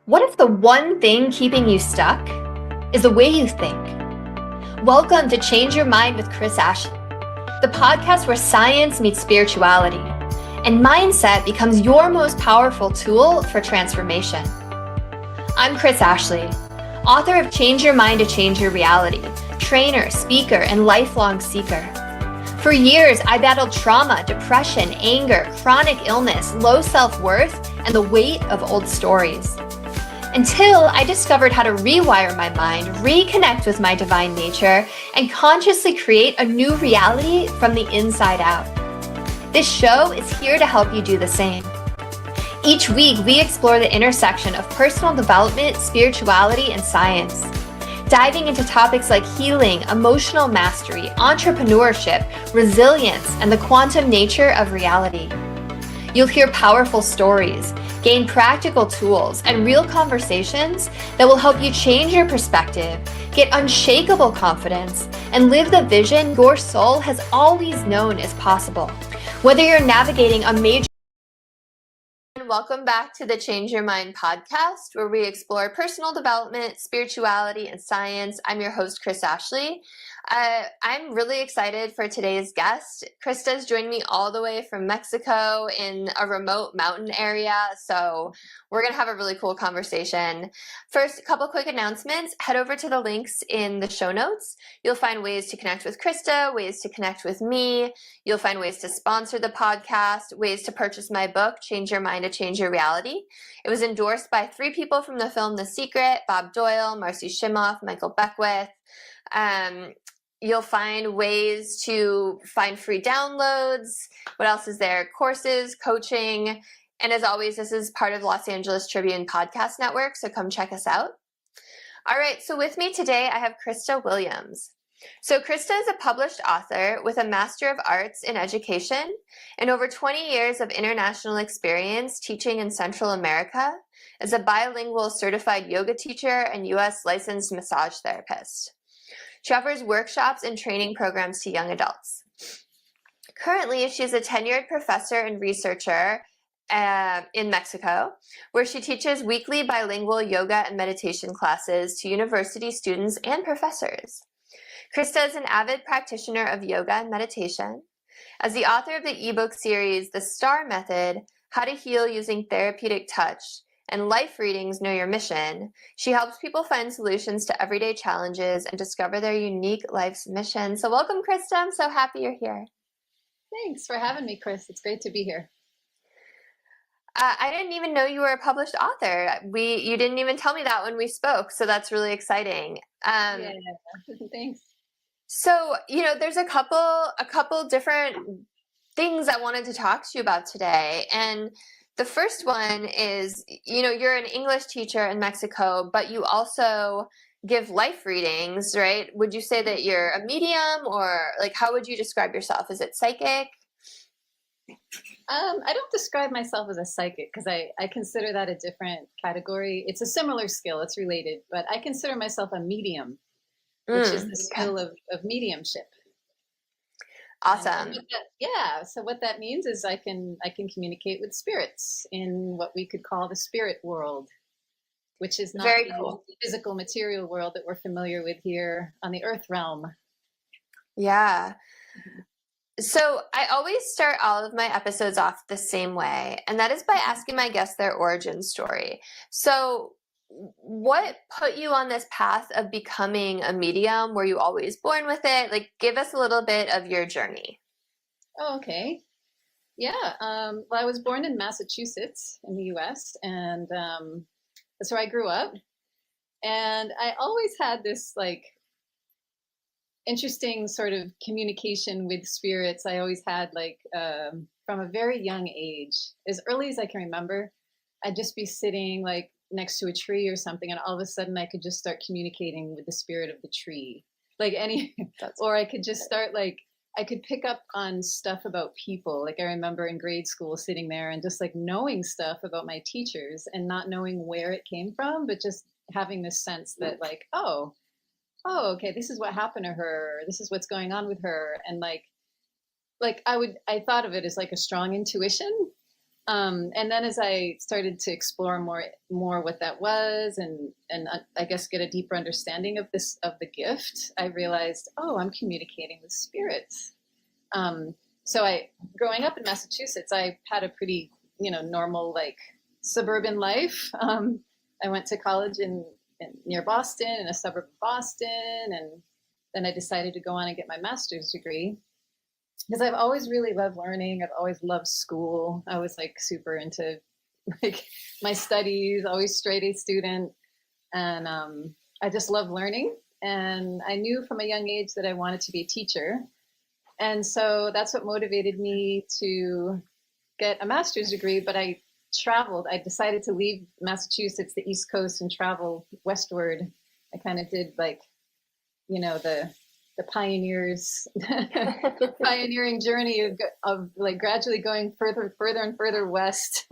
What if the one thing keeping you stuck is the way you think? Welcome to Change Your Mind with Chris Ashley, the podcast where science meets spirituality and mindset becomes your most powerful tool for transformation. I'm Chris Ashley, author of Change Your Mind to Change Your Reality, trainer, speaker, and lifelong seeker. For years, I battled trauma, depression, anger, chronic illness, low self-worth, and the weight of old stories. Until I discovered how to rewire my mind, reconnect with my divine nature, and consciously create a new reality from the inside out. This show is here to help you do the same. Each week, we explore the intersection of personal development, spirituality, and science, diving into topics like healing, emotional mastery, entrepreneurship, resilience, and the quantum nature of reality. You'll hear powerful stories, gain practical tools, and real conversations that will help you change your perspective, get unshakable confidence, and live the vision your soul has always known is possible. Whether you're navigating a major... Welcome back to the Change Your Mind podcast, where we explore personal development, spirituality, and science. I'm your host, Chris Ashley. I'm really excited for today's guest. Krista's joined me all the way from Mexico in a remote mountain area, so we're going to have a really cool conversation. First, a couple quick announcements. Head over to the links in the show notes. You'll find ways to connect with Krista, ways to connect with me. You'll find ways to sponsor the podcast, ways to purchase my book, Change Your Mind to Change Your Reality. It was endorsed by 3 people from the film The Secret: Bob Doyle, Marcy Shimoff, Michael Beckwith. You'll find ways to find free downloads. What else is there? Courses, coaching. And as always, this is part of Los Angeles Tribune Podcast Network, so come check us out. All right, so with me today, I have Krista Williams. So Krista is a published author with a Master of Arts in Education and over 20 years of international experience teaching in Central America as a bilingual certified yoga teacher and U.S. licensed massage therapist. She offers workshops and training programs to young adults. Currently, she's a tenured professor and researcher in Mexico, where she teaches weekly bilingual yoga and meditation classes to university students and professors. Krista is an avid practitioner of yoga and meditation. As the author of the eBook series, The Star Method, How to Heal Using Therapeutic Touch, and Life Readings Know Your Mission, she helps people find solutions to everyday challenges and discover their unique life's mission. So welcome, Krista. I'm so happy you're here. Thanks for having me, Chris. It's great to be here. I didn't even know you were a published author. You didn't even tell me that when we spoke, so that's really exciting. Yeah, thanks. So, there's a couple different things I wanted to talk to you about today. And the first one is, you're an English teacher in Mexico, but you also give life readings, right? Would you say that you're a medium, or how would you describe yourself? Is it psychic? I don't describe myself as a psychic because I consider that a different category. It's a similar skill, it's related, but I consider myself a medium, which is the skill of mediumship. Awesome. So what that means is I can communicate with spirits in what we could call the spirit world, which is not the physical material world that we're familiar with here on the earth realm. Yeah. So I always start all of my episodes off the same way, and that is by asking my guests their origin story. So what put you on this path of becoming a medium? Were you always born with it? Give us a little bit of your journey. Oh, okay. Yeah. Well, I was born in Massachusetts in the US, and that's where I grew up. And I always had this interesting sort of communication with spirits. I always had from a very young age, as early as I can remember, I'd just be sitting next to a tree or something, and all of a sudden I could just start communicating with the spirit of the tree, or I could just start I could pick up on stuff about people. I remember in grade school sitting there and just knowing stuff about my teachers and not knowing where it came from, but just having this sense that oh, okay, this is what happened to her, or this is what's going on with her. And I thought of it as a strong intuition. And then as I started to explore more what that was, and I guess get a deeper understanding of the gift, I realized, oh, I'm communicating with spirits. So growing up in Massachusetts, I had a pretty, normal, like, suburban life. I went to college near Boston, in a suburb of Boston, and then I decided to go on and get my master's degree, because I've always really loved learning. I've always loved school. I was like super into like my studies, always straight A student. And I just love learning. And I knew from a young age that I wanted to be a teacher. And so that's what motivated me to get a master's degree. But I traveled. I decided to leave Massachusetts, the East Coast, and travel westward. I kind of did like, the pioneering journey of like gradually going further and further west.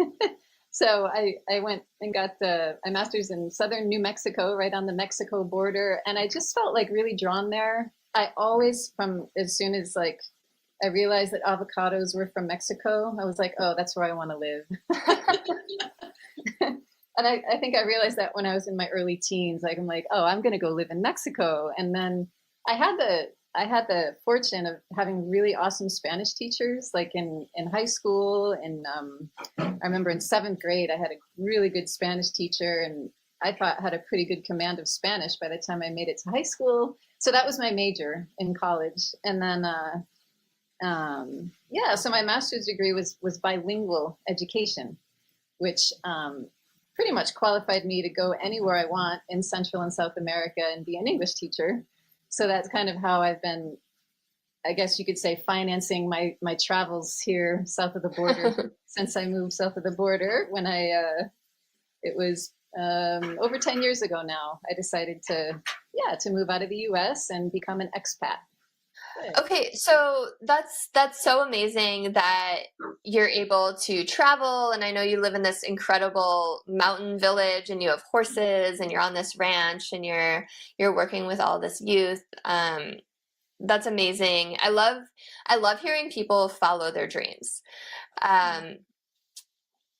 So I went and got a master's in southern New Mexico, right on the Mexico border. And I just felt like really drawn there. I always, as soon as like I realized that avocados were from Mexico, I was like, oh, that's where I want to live. And I think I realized that when I was in my early teens, like I'm like, oh, I'm going to go live in Mexico. And then I had the fortune of having really awesome Spanish teachers, like in high school. And I remember in 7th grade, I had a really good Spanish teacher, and I thought had a pretty good command of Spanish by the time I made it to high school. So that was my major in college. And then, so my master's degree was bilingual education, which pretty much qualified me to go anywhere I want in Central and South America and be an English teacher. So that's kind of how I've been, I guess you could say, financing my travels here south of the border since I moved south of the border when it was over 10 years ago now. I decided to move out of the US and become an expat. Okay, so that's so amazing that you're able to travel, and I know you live in this incredible mountain village, and you have horses, and you're on this ranch, and you're working with all this youth. That's amazing. I love hearing people follow their dreams.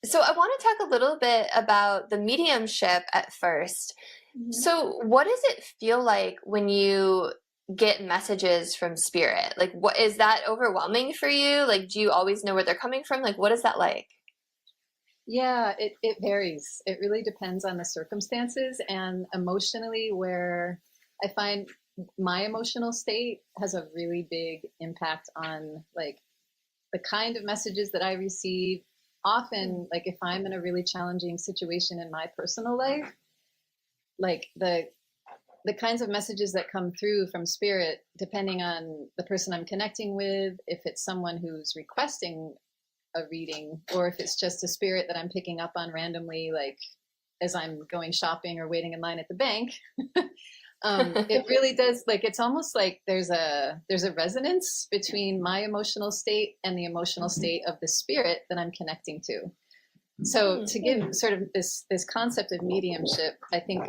So I want to talk a little bit about the mediumship at first. Mm-hmm. So what does it feel like when you get messages from spirit? Like, what is that overwhelming for you? Like, do you always know where they're coming from? Like, what is that like? Yeah, it varies. It really depends on the circumstances, and emotionally, where I find my emotional state has a really big impact on like the kind of messages that I receive. Often, like if I'm in a really challenging situation in my personal life, like the kinds of messages that come through from spirit, depending on the person I'm connecting with, if it's someone who's requesting a reading, or if it's just a spirit that I'm picking up on randomly, like as I'm going shopping or waiting in line at the bank, it really does, like, it's almost like there's a resonance between my emotional state and the emotional state of the spirit that I'm connecting to. So to give sort of this concept of mediumship, I think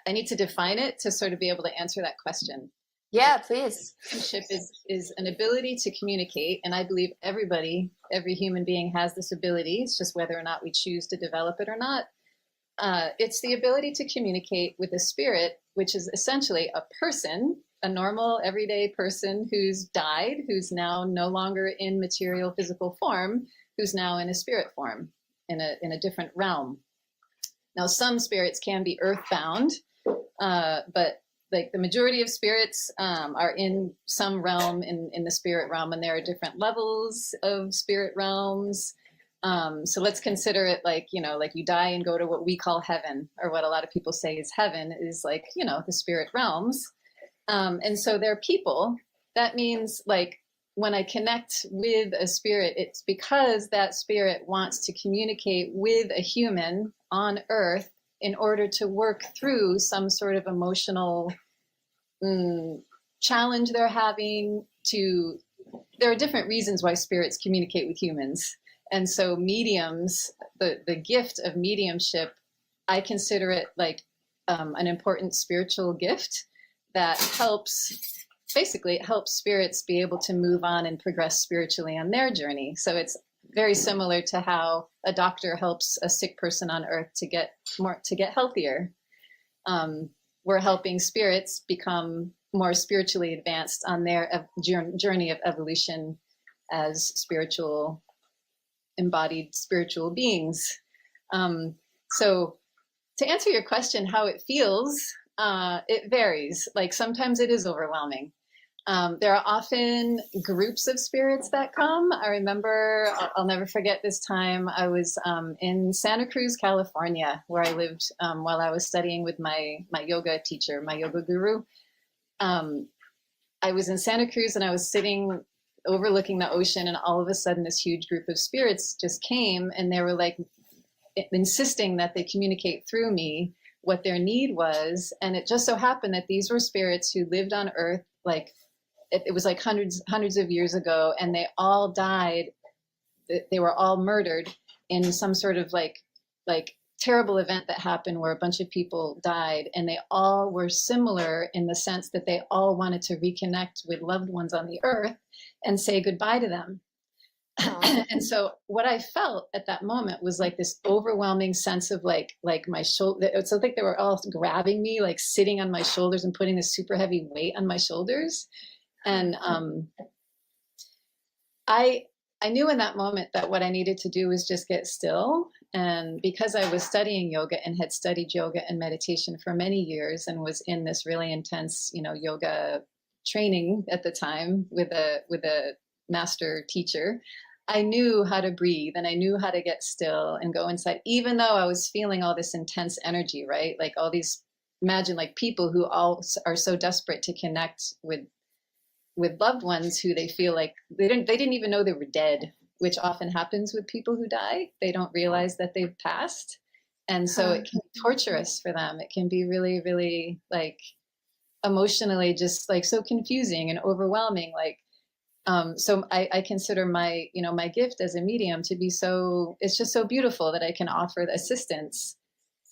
I need to define it to sort of be able to answer that question. Yeah, please. Mediumship is an ability to communicate, and I believe every human being has this ability. It's just whether or not we choose to develop it or not. It's the ability to communicate with a spirit, which is essentially a person, a normal, everyday person who's died, who's now no longer in material, physical form, who's now in a spirit form, in a different realm. Now, some spirits can be earthbound, but like the majority of spirits are in some realm in the spirit realm, and there are different levels of spirit realms. So let's consider it like, like you die and go to what we call heaven, or what a lot of people say is heaven, is like, the spirit realms. And so they're people. That means like when I connect with a spirit, it's because that spirit wants to communicate with a human on earth in order to work through some sort of emotional challenge they're having. There are different reasons why spirits communicate with humans. And so mediums, the gift of mediumship, I consider it like an important spiritual gift that helps spirits be able to move on and progress spiritually on their journey. So it's very similar to how a doctor helps a sick person on earth to get healthier. We're helping spirits become more spiritually advanced on their journey of evolution as spiritual, embodied spiritual beings. So to answer your question, how it feels, it varies. Like sometimes it is overwhelming. There are often groups of spirits that come. I remember, I'll never forget this time. I was in Santa Cruz, California, where I lived while I was studying with my yoga teacher, my yoga guru. I was in Santa Cruz and I was sitting overlooking the ocean, and all of a sudden this huge group of spirits just came, and they were like insisting that they communicate through me what their need was. And it just so happened that these were spirits who lived on Earth, like it was like hundreds of years ago, and they all died. They were all murdered in some sort of like terrible event that happened where a bunch of people died, and they all were similar in the sense that they all wanted to reconnect with loved ones on the earth and say goodbye to them. And so what I felt at that moment was like this overwhelming sense of like my shoulder. It's like they were all grabbing me, like sitting on my shoulders and putting this super heavy weight on my shoulders. And I knew in that moment that what I needed to do was just get still. And because I was studying yoga and had studied yoga and meditation for many years and was in this really intense, yoga training at the time with a master teacher, I knew how to breathe and I knew how to get still and go inside, even though I was feeling all this intense energy, right? Like all these, imagine like people who all are so desperate to connect with loved ones who they feel like they didn't even know they were dead, which often happens with people who die. They don't realize that they've passed. And so it can be torturous for them. It can be really, really like emotionally just like so confusing and overwhelming. Like, so I consider my gift as a medium to be it's just so beautiful that I can offer the assistance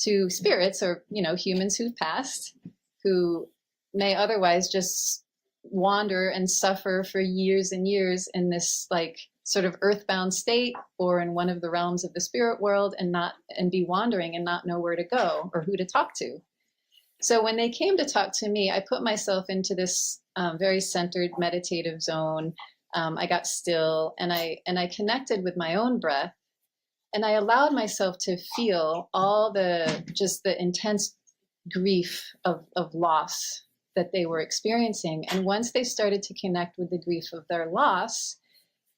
to spirits or, humans who've passed, who may otherwise just wander and suffer for years and years in this like sort of earthbound state or in one of the realms of the spirit world and be wandering and not know where to go or who to talk to. So when they came to talk to me, I put myself into this very centered meditative zone. I got still and I connected with my own breath, and I allowed myself to feel all the intense grief of loss that they were experiencing. And once they started to connect with the grief of their loss,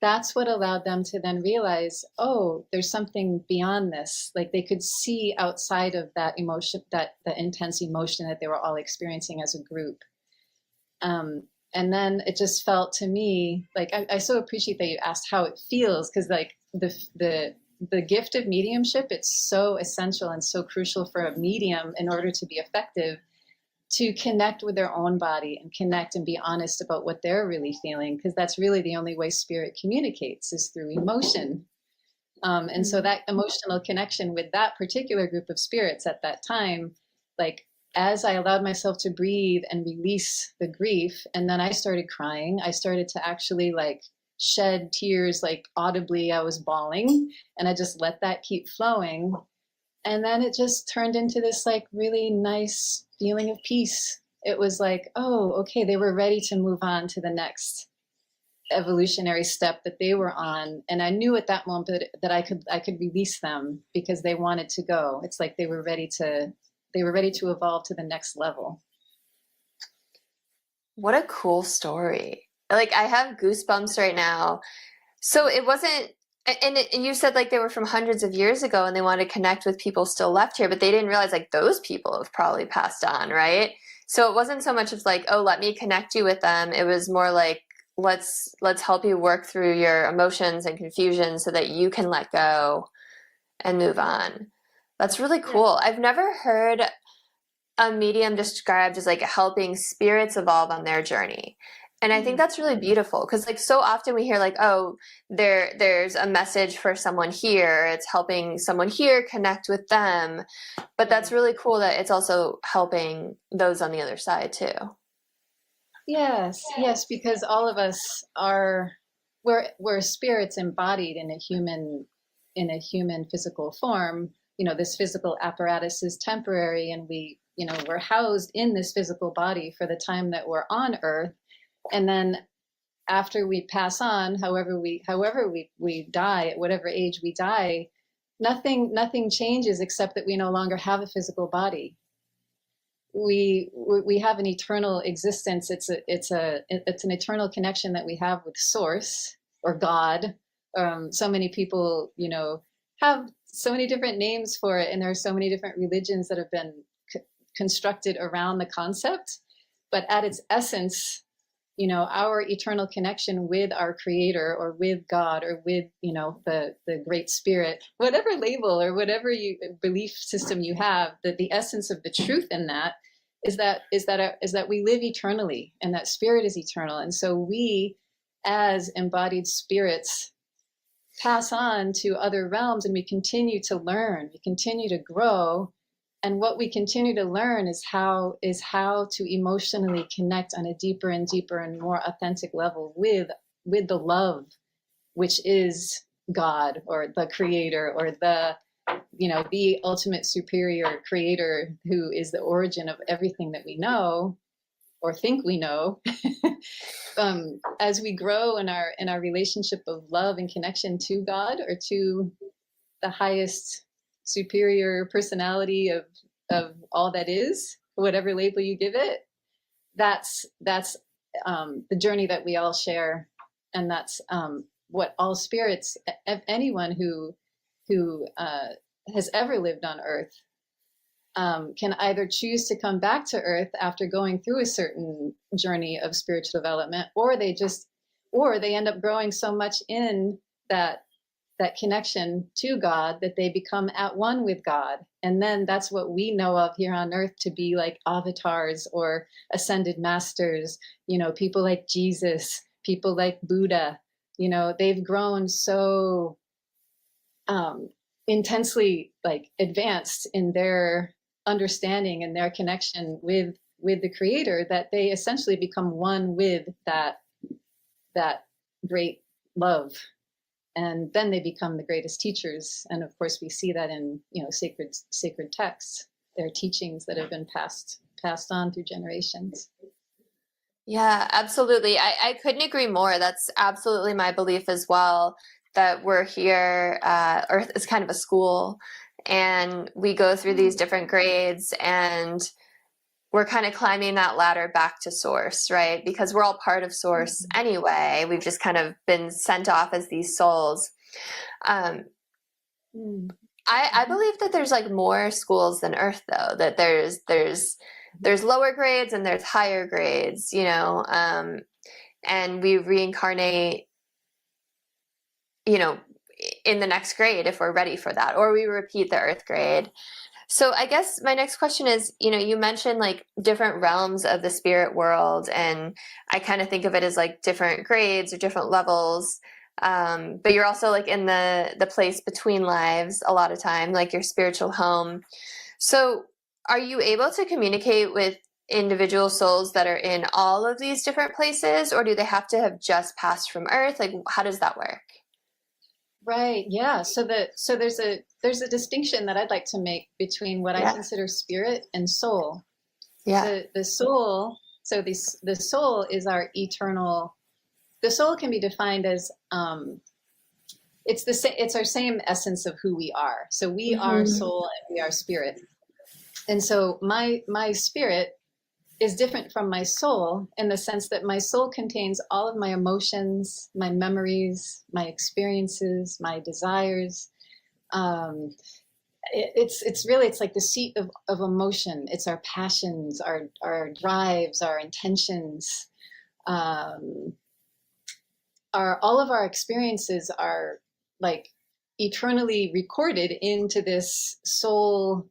that's what allowed them to then realize, oh, there's something beyond this. Like they could see outside of that emotion, the intense emotion that they were all experiencing as a group. And then it just felt to me, like, I so appreciate that you asked how it feels, because like the gift of mediumship, it's so essential and so crucial for a medium in order to be effective, to connect with their own body and connect and be honest about what they're really feeling, because that's really the only way spirit communicates is through emotion. And so that emotional connection with that particular group of spirits at that time, like as I allowed myself to breathe and release the grief, and then I started crying, I started to actually like shed tears, like audibly I was bawling, and I just let that keep flowing. And then it just turned into this like really nice feeling of peace. It was like, oh, okay, they were ready to move on to the next evolutionary step that they were on. And I knew at that moment that I could release them because they wanted to go. It's like they were ready to evolve to the next level. What a cool story. Like I have goosebumps right now. So it wasn't, and you said like they were from hundreds of years ago and they wanted to connect with people still left here, but they didn't realize like those people have probably passed on, right? So it wasn't so much of like, oh, let me connect you with them. It was more like, let's help you work through your emotions and confusion so that you can let go and move on. That's really cool. I've never heard a medium described as like helping spirits evolve on their journey. And I think that's really beautiful because like so often we hear like, oh, there's a message for someone here. It's helping someone here connect with them. But that's really cool that it's also helping those on the other side too. Yes, because all of us are we're spirits embodied in a human physical form. This physical apparatus is temporary, and we're housed in this physical body for the time that we're on Earth. And then after we pass on, however we die, at whatever age we die, nothing changes except that we no longer have a physical body. We have an eternal existence. It's an eternal connection that we have with Source or God. So many people, have so many different names for it, and there are so many different religions that have been constructed around the concept. But at its essence, our eternal connection with our Creator, or with God, or with the Great Spirit, whatever label or whatever belief system you have, that the essence of the truth in that is that we live eternally, and that Spirit is eternal. And so we, as embodied spirits, pass on to other realms, and we continue to learn, we continue to grow. And what we continue to learn is how to emotionally connect on a deeper and deeper and more authentic level with the love, which is God, or the Creator, or the ultimate superior Creator, who is the origin of everything that we know or think we know. As we grow in our relationship of love and connection to God, or to the highest superior personality of all that is, whatever label you give it, that's the journey that we all share. And that's what all spirits, anyone who has ever lived on Earth, can either choose to come back to Earth after going through a certain journey of spiritual development, or they end up growing so much in that connection to God that they become at one with God. And then that's what we know of here on Earth to be like avatars or ascended masters, people like Jesus, people like Buddha. They've grown so intensely advanced in their understanding and their connection with the Creator, that they essentially become one with that great love. And then they become the greatest teachers. And of course, we see that in sacred texts. They're teachings that have been passed on through generations. Yeah, absolutely. I couldn't agree more. That's absolutely my belief as well, that we're here. Earth is kind of a school, and we go through these different grades, and we're kind of climbing that ladder back to Source, right? Because we're all part of Source anyway. We've just kind of been sent off as these souls. I believe that there's more schools than Earth, though, that there's lower grades and there's higher grades, and we reincarnate, in the next grade if we're ready for that, or we repeat the Earth grade. So I guess my next question is, you mentioned different realms of the spirit world, and I kind of think of it as different grades or different levels. But you're also in the place between lives a lot of time, your spiritual home. So are you able to communicate with individual souls that are in all of these different places, or do they have to have just passed from Earth? How does that work? Right. Yeah. So there's a distinction that I'd like to make between what I consider spirit and soul. Yeah. The soul. So the soul is our eternal. The soul can be defined as it's our same essence of who we are. So we are soul and we are spirit. And so my spirit is different from my soul in the sense that my soul contains all of my emotions, my memories, my experiences, my desires. It's like the seat of emotion. It's our passions, our drives, our intentions. All of our experiences are eternally recorded into this soul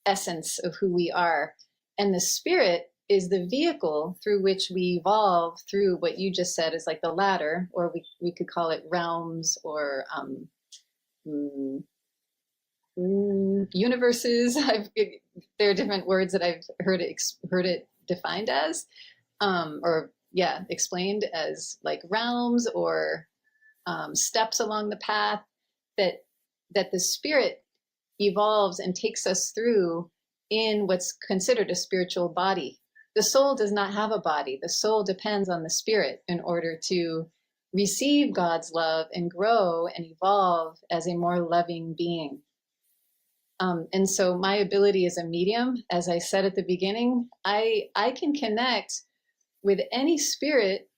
essence of who we are. And the spirit is the vehicle through which we evolve through what you just said is the ladder, or we could call it realms, or universes. There are different words that I've heard it defined as, explained as realms, or steps along the path that the spirit evolves and takes us through in what's considered a spiritual body. The soul does not have a body. The soul depends on the spirit in order to receive God's love and grow and evolve as a more loving being. And so my ability as a medium, as I said at the beginning, I can connect with any spirit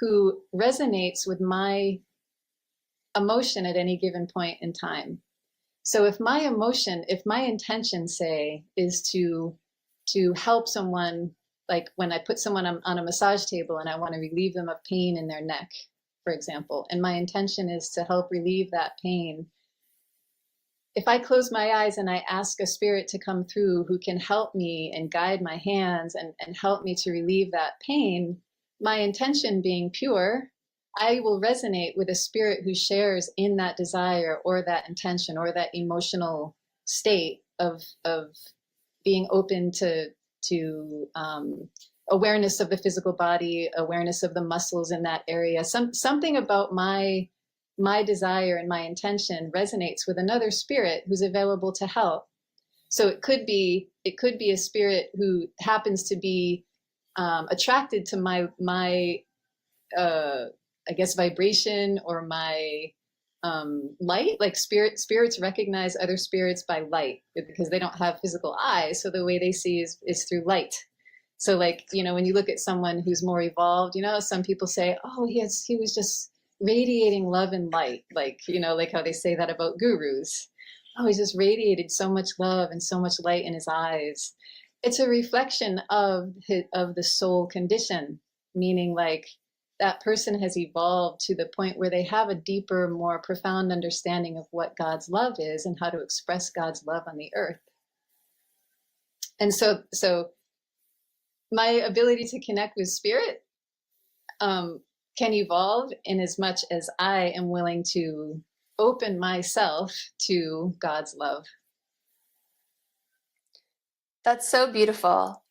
who resonates with my emotion at any given point in time. So if my emotion, if my intention, say, is to help someone, like when I put someone on a massage table and I want to relieve them of pain in their neck, for example, and my intention is to help relieve that pain, if I close my eyes and I ask a spirit to come through who can help me and guide my hands and help me to relieve that pain, my intention being pure, I will resonate with a spirit who shares in that desire or that intention or that emotional state of being open to awareness of the physical body, awareness of the muscles in that area. Something about my desire and my intention resonates with another spirit who's available to help. So it could be a spirit who happens to be attracted to my I guess vibration or my light. Like spirits recognize other spirits by light because they don't have physical eyes. So the way they see is through light. So like, when you look at someone who's more evolved, some people say, oh, he was just radiating love and light. Like, like how they say that about gurus. Oh, he just radiated so much love and so much light in his eyes. It's a reflection of the soul condition, meaning like that person has evolved to the point where they have a deeper, more profound understanding of what God's love is and how to express God's love on the earth. And so my ability to connect with spirit can evolve in as much as I am willing to open myself to God's love. That's so beautiful.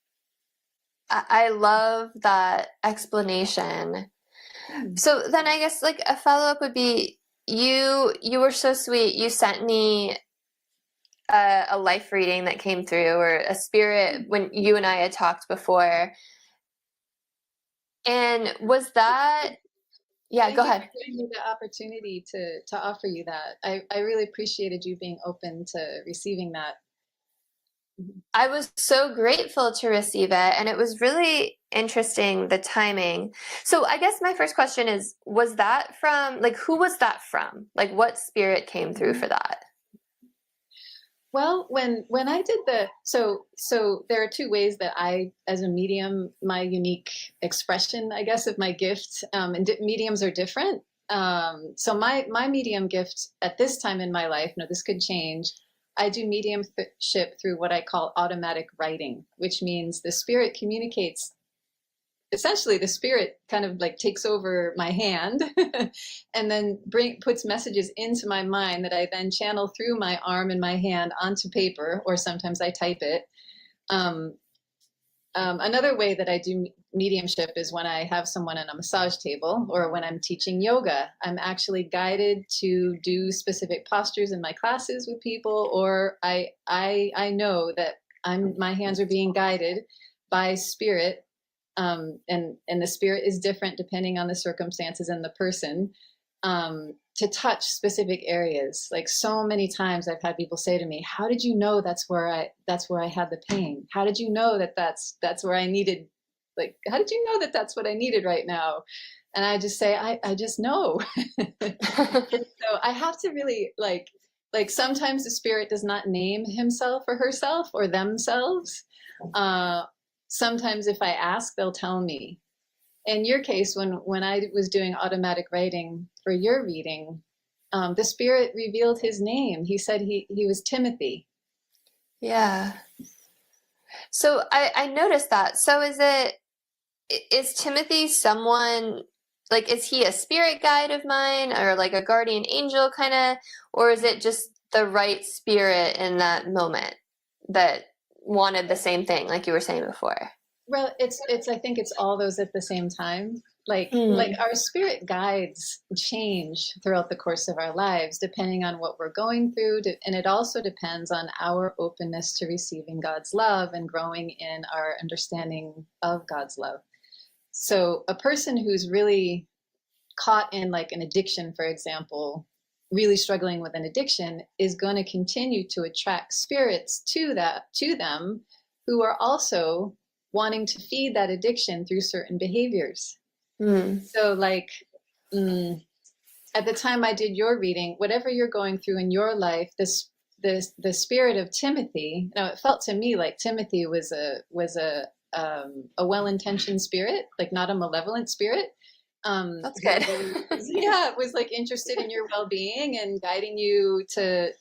I love that explanation. So then I guess like a follow-up would be, you were so sweet. You sent me a life reading that came through, or a spirit, when you and I had talked before. And was that, yeah, go ahead. Thank you for giving me the opportunity to offer you that. I really appreciated you being open to receiving that. I was so grateful to receive it, and it was really interesting, the timing. So I guess my first question is, was that from, like, who was that from? Like, what spirit came through for that? Well, when I did so there are two ways that I, as a medium, my unique expression, I guess, of my gift, and mediums are different. So my medium gift at this time in my life, this could change. I do mediumship through what I call automatic writing, which means the spirit communicates. Essentially, the spirit kind of like takes over my hand and then puts messages into my mind that I then channel through my arm and my hand onto paper, or sometimes I type it. Another way that I do mediumship is when I have someone on a massage table, or when I'm teaching yoga. I'm actually guided to do specific postures in my classes with people, or I know that my hands are being guided by spirit. And the spirit is different depending on the circumstances and the person, to touch specific areas. Like, so many times I've had people say to me, how did you know that's where I had the pain? How did you know that that's where I needed, like, how did you know that that's what I needed right now? And I just say, I just know. So I have to really like sometimes the spirit does not name himself or herself or themselves. Sometimes if I ask, they'll tell me. In your case, when I was doing automatic writing for your reading, the spirit revealed his name. He said he was Timothy. Yeah. So I noticed that. So is Timothy someone, like, is he a spirit guide of mine, or like a guardian angel kind of, or is it just the right spirit in that moment that wanted the same thing, like you were saying before? Well, it's I think it's all those at the same time. Like our spirit guides change throughout the course of our lives, depending on what we're going through. And it also depends on our openness to receiving God's love and growing in our understanding of God's love. So a person who's really caught in like an addiction, for example, really struggling with an addiction, is going to continue to attract spirits to them who are also wanting to feed that addiction through certain behaviors. So like at the time I did your reading, whatever you're going through in your life, the spirit of Timothy, now it felt to me like Timothy was a well-intentioned spirit, like not a malevolent spirit. That's good. Yeah, it was like interested in your well-being and guiding you to,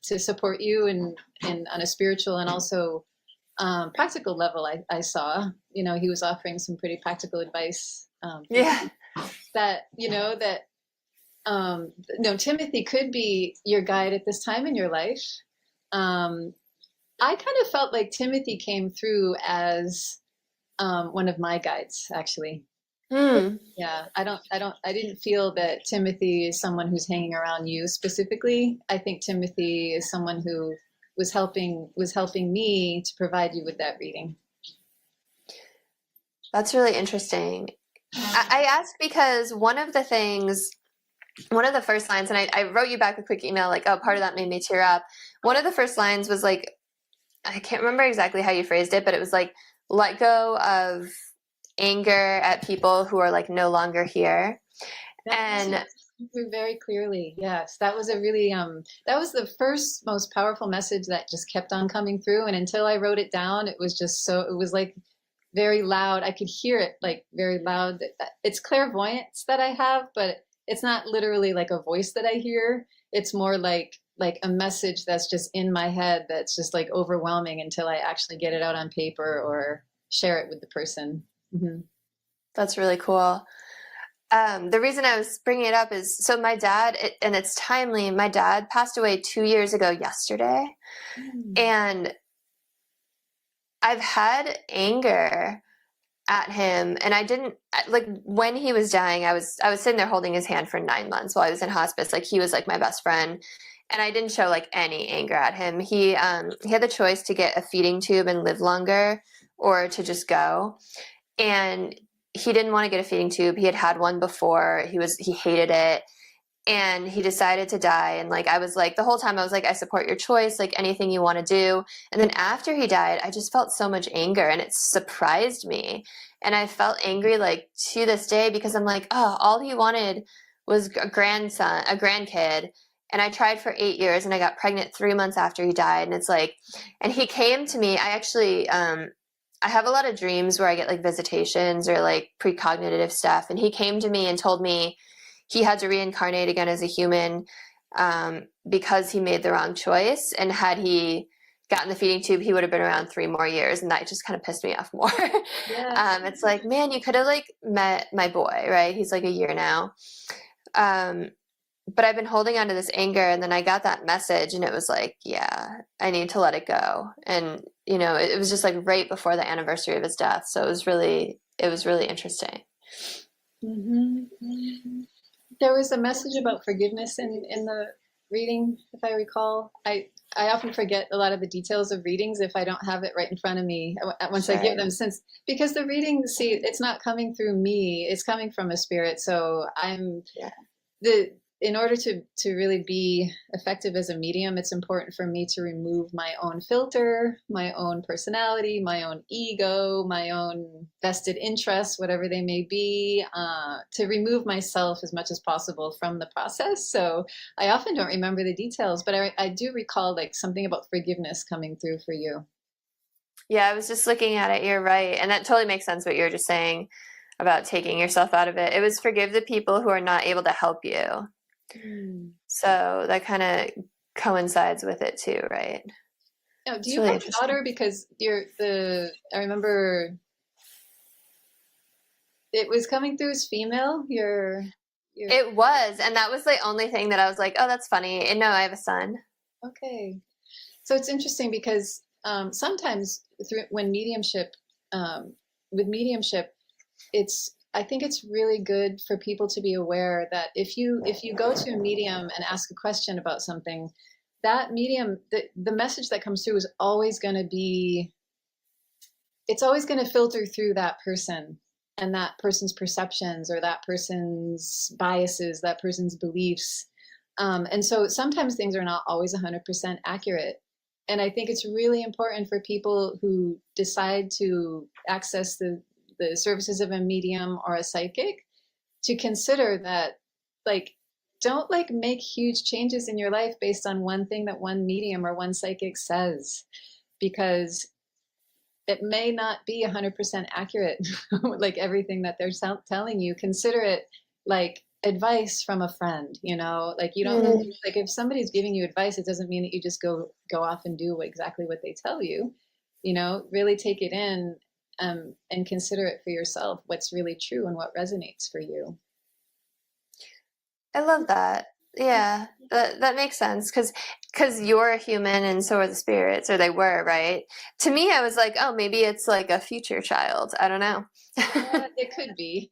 to support you and on a spiritual and also practical level. I saw, he was offering some pretty practical advice. Timothy could be your guide at this time in your life. I kind of felt like Timothy came through as one of my guides, actually. Yeah, I didn't feel that Timothy is someone who's hanging around you specifically. I think Timothy is someone who was helping me to provide you with that reading. That's really interesting. I asked because one of the first lines, and I wrote you back a quick email, like, oh, part of that made me tear up. One of the first lines was like, I can't remember exactly how you phrased it, but it was like, let go of anger at people who are like no longer here. And very clearly, yes, that was a really that was the first most powerful message that just kept on coming through. And until I wrote it down, it was like very loud. I could hear it like very loud. It's clairvoyance that I have, but it's not literally like a voice that I hear. It's more like a message that's just in my head that's just like overwhelming until I actually get it out on paper or share it with the person. Mm-hmm. That's really cool. The reason I was bringing it up is, so my dad, and it's timely, my dad passed away 2 years ago yesterday. And I've had anger at him, and I didn't, like, when he was dying, I was sitting there holding his hand for 9 months while I was in hospice. Like, he was like my best friend, and I didn't show like any anger at him. He had the choice to get a feeding tube and live longer or to just go. And he didn't want to get a feeding tube. He had one before. He hated it. And he decided to die. And like, I was like, the whole time I was like, I support your choice, like anything you want to do. And then after he died, I just felt so much anger, and it surprised me. And I felt angry like to this day, because I'm like, oh, all he wanted was a grandkid. And I tried for 8 years, and I got pregnant 3 months after he died. And it's like, and he came to me, I actually, I have a lot of dreams where I get like visitations or like precognitive stuff. And he came to me and told me he had to reincarnate again as a human because he made the wrong choice. And had he gotten the feeding tube, he would have been around 3 more years. And that just kind of pissed me off more. Yeah. It's like, man, you could have like met my boy, right? He's like a year now. But I've been holding on to this anger, and then I got that message, and it was like, yeah, I need to let it go. And, it was just like right before the anniversary of his death. So it was really interesting. Mm-hmm. There was a message about forgiveness in the reading, if I recall. I often forget a lot of the details of readings if I don't have it right in front of me once I give them, because the reading, it's not coming through me, it's coming from a spirit. So in order to really be effective as a medium, it's important for me to remove my own filter, my own personality, my own ego, my own vested interests, whatever they may be, to remove myself as much as possible from the process. So I often don't remember the details, but I do recall like something about forgiveness coming through for you. Yeah, I was just looking at it. You're right. And that totally makes sense what you were just saying about taking yourself out of it. It was forgive the people who are not able to help you. So that kind of coincides with it too, right? Now, do you have a daughter? Because I remember it was coming through as female. It was, and that was the only thing that I was like, oh, that's funny. And no, I have a son. Okay, so it's interesting because sometimes with mediumship, it's I think it's really good for people to be aware that if you go to a medium and ask a question about something, that medium, the message that comes through is always going to be, it's always going to filter through that person and that person's perceptions or that person's biases, that person's beliefs. And so sometimes things are not always 100% accurate. And I think it's really important for people who decide to access the services of a medium or a psychic to consider that, like, don't like make huge changes in your life based on one thing that one medium or one psychic says, because it may not be 100% accurate, like everything that they're telling you. Consider it like advice from a friend, you know, like you don't know, like if somebody's giving you advice, it doesn't mean that you just go off and do exactly what they tell you, you know, really take it in and consider it for yourself, what's really true and what resonates for you. I love that. Yeah, that makes sense, because you're a human and so are the spirits, or they were, right? To me, I was like, oh, maybe it's like a future child. I don't know. It could be.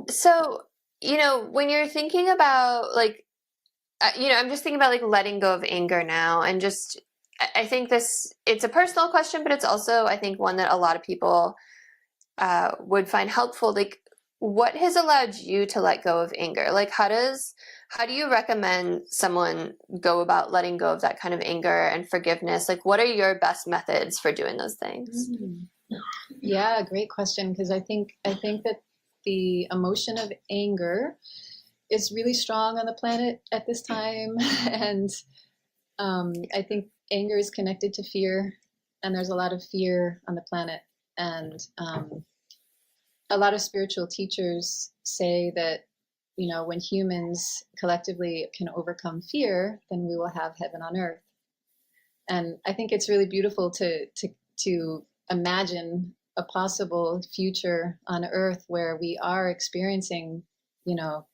So, you know, when you're thinking about like, you know, I'm just thinking about like letting go of anger now, and just, I think it's a personal question, but it's also, I think, one that a lot of people would find helpful. Like, what has allowed you to let go of anger? Like, how do you recommend someone go about letting go of that kind of anger and forgiveness? Like, what are your best methods for doing those things? Yeah, great question. Because I think that the emotion of anger is really strong on the planet at this time. And I think anger is connected to fear, and there's a lot of fear on the planet. And a lot of spiritual teachers say that, you know, when humans collectively can overcome fear, then we will have heaven on earth. And I think it's really beautiful to imagine a possible future on earth where we are experiencing, you know,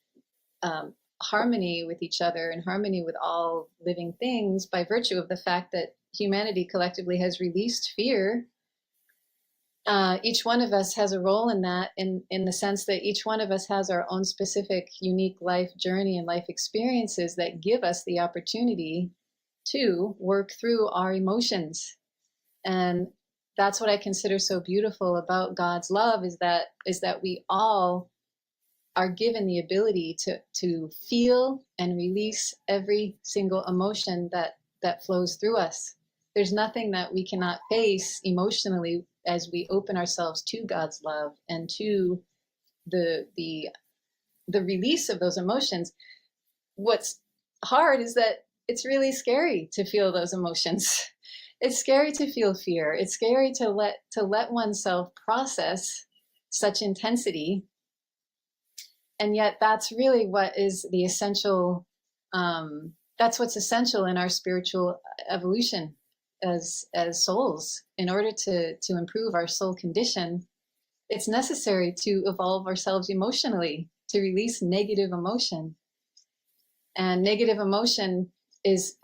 harmony with each other and harmony with all living things by virtue of the fact that humanity collectively has released fear. Each one of us has a role in that, in the sense that each one of us has our own specific, unique life journey and life experiences that give us the opportunity to work through our emotions. And that's what I consider so beautiful about God's love, is that we all are given the ability to feel and release every single emotion that flows through us. There's nothing that we cannot face emotionally as we open ourselves to God's love and to the release of those emotions. What's hard is that it's really scary to feel those emotions. It's scary to feel fear. It's scary to let oneself process such intensity. And yet that's really what is the essential, that's what's essential in our spiritual evolution as souls. In order to improve our soul condition, it's necessary to evolve ourselves emotionally, to release negative emotion. And negative emotion is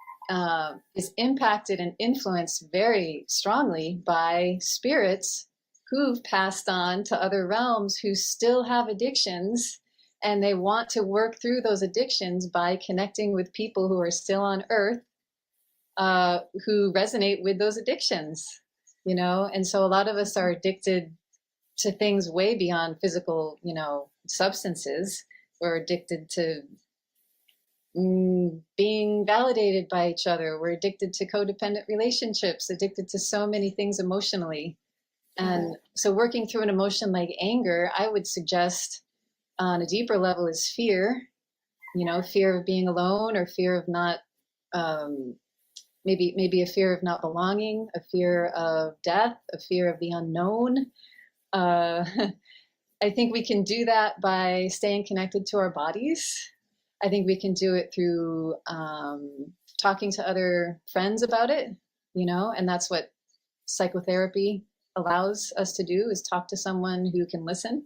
impacted and influenced very strongly by spirits who've passed on to other realms, who still have addictions, and they want to work through those addictions by connecting with people who are still on earth, who resonate with those addictions, you know. And so a lot of us are addicted to things way beyond physical, you know, substances. We're addicted to being validated by each other. We're addicted to codependent relationships, addicted to so many things emotionally. And so working through an emotion like anger, I would suggest on a deeper level, is fear, you know, fear of being alone, or fear of not, maybe a fear of not belonging, a fear of death, a fear of the unknown. I think we can do that by staying connected to our bodies. I think we can do it through talking to other friends about it, you know, and that's what psychotherapy allows us to do, is talk to someone who can listen.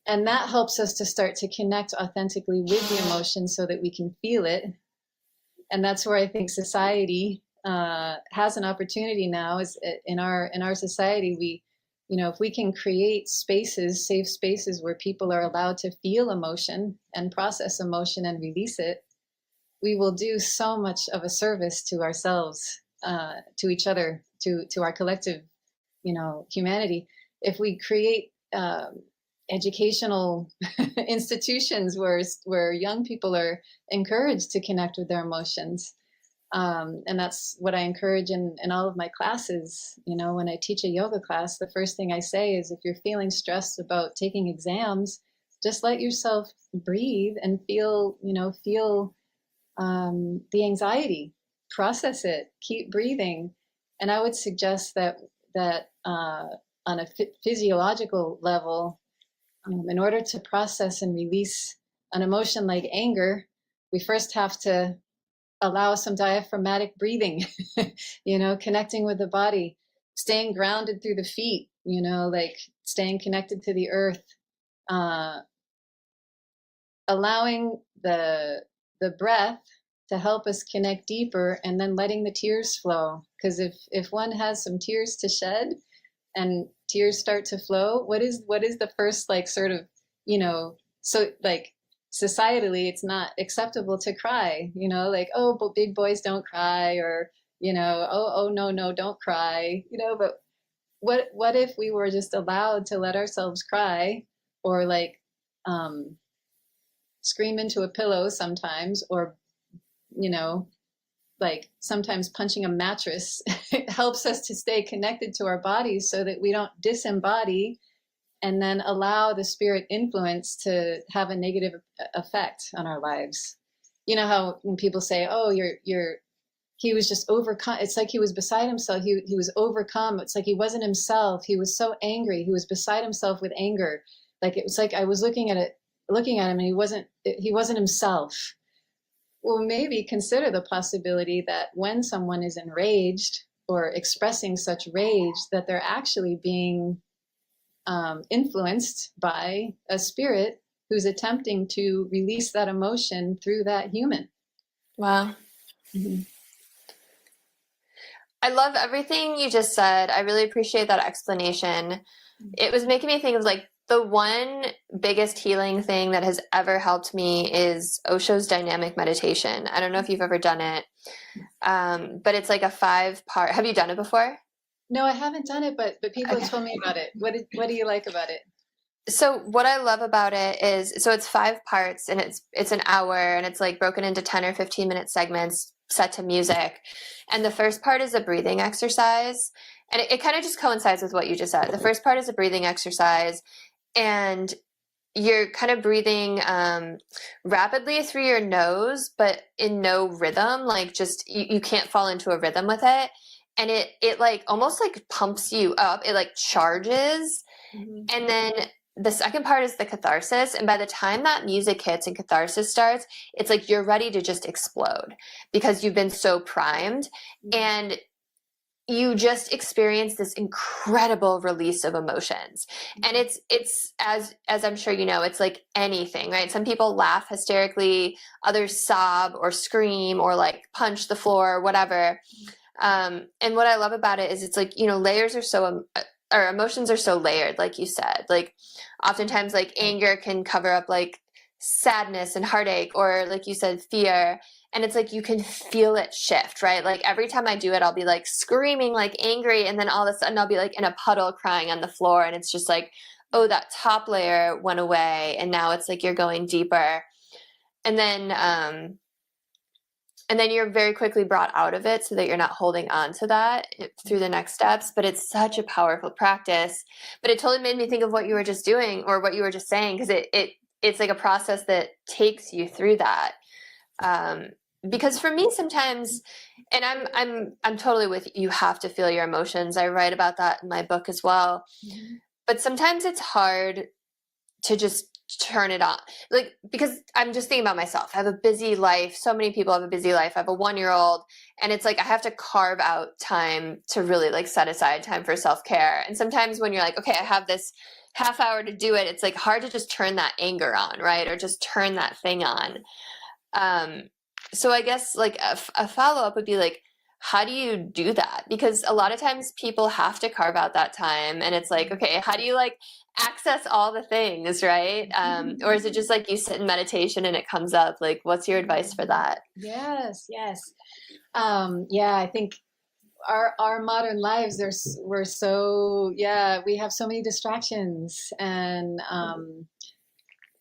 And that helps us to start to connect authentically with the emotion so that we can feel it. And that's where I think society has an opportunity now is in our society. We, if we can create spaces, safe spaces where people are allowed to feel emotion and process emotion and release it, we will do so much of a service to ourselves, to each other, to our collective, humanity. If we create educational institutions where young people are encouraged to connect with their emotions. And that's what I encourage in all of my classes. When I teach a yoga class, the first thing I say is, if you're feeling stressed about taking exams, just let yourself breathe and feel the anxiety, process it, keep breathing. And I would suggest that on a physiological level, in order to process and release an emotion like anger, we first have to allow some diaphragmatic breathing, connecting with the body, staying grounded through the feet, like staying connected to the earth, allowing the breath to help us connect deeper, and then letting the tears flow. Because if one has some tears to shed and tears start to flow, what is the first, like, sort of, so, like, societally it's not acceptable to cry, like, oh, but big boys don't cry, or oh no, don't cry, but what if we were just allowed to let ourselves cry, or like scream into a pillow sometimes, or like sometimes punching a mattress helps us to stay connected to our bodies, so that we don't disembody and then allow the spirit influence to have a negative effect on our lives. How when people say, oh, he was just overcome, it's like he was beside himself, he was overcome, it's like he wasn't himself, he was so angry, he was beside himself with anger. Like, it was like I was looking at him and he wasn't himself. Well, maybe consider the possibility that when someone is enraged or expressing such rage, that they're actually being influenced by a spirit who's attempting to release that emotion through that human. Wow. Mm-hmm. I love everything you just said. I really appreciate that explanation. It was making me think of, like, the one biggest healing thing that has ever helped me is Osho's dynamic meditation. I don't know if you've ever done it, but it's like a 5-part. Have you done it before? No, I haven't done it, but people have told me about it. What do you like about it? So what I love about it is, so it's 5 parts, and it's an hour, and it's like broken into 10 or 15-minute segments set to music. And the first part is a breathing exercise. And it kind of just coincides with what you just said. The first part is a breathing exercise, and you're kind of breathing rapidly through your nose, but in no rhythm. Like, just you can't fall into a rhythm with it. And it like almost like pumps you up. It like charges. Mm-hmm. And then the second part is the catharsis. And by the time that music hits and catharsis starts, it's like you're ready to just explode because you've been so primed. Mm-hmm. And you just experience this incredible release of emotions. And it's as I'm sure you know, it's like anything, right? Some people laugh hysterically, others sob or scream or like punch the floor or whatever. And what I love about it is it's like, layers are so, or emotions are so layered, like you said. Like, oftentimes, like, anger can cover up like sadness and heartache, or like you said, fear. And it's like you can feel it shift, right? Like, every time I do it, I'll be like screaming, like angry, and then all of a sudden I'll be like in a puddle crying on the floor, and it's just like, oh, that top layer went away, and now it's like you're going deeper. And then you're very quickly brought out of it so that you're not holding on to that through the next steps. But it's such a powerful practice. But it totally made me think of what you were just doing, or what you were just saying, because it's like a process that takes you through that. Because for me sometimes, and I'm totally with you have to feel your emotions. I write about that in my book as well. Mm-hmm. But sometimes it's hard to just turn it on, like, because I'm just thinking about myself. I have a busy life. So many people have a busy life. I have a 1-year-old, and it's like I have to carve out time to really like set aside time for self-care. And sometimes when you're like, okay, I have this half hour to do it, it's like hard to just turn that anger on, right? Or just turn that thing on. So I guess like a follow-up would be like, how do you do that? Because a lot of times people have to carve out that time, and it's like, okay, how do you like access all the things, right? Or is it just like you sit in meditation and it comes up? Like, what's your advice for that? Yes, yes. Yeah, I think our modern lives, we're so, yeah, we have so many distractions, and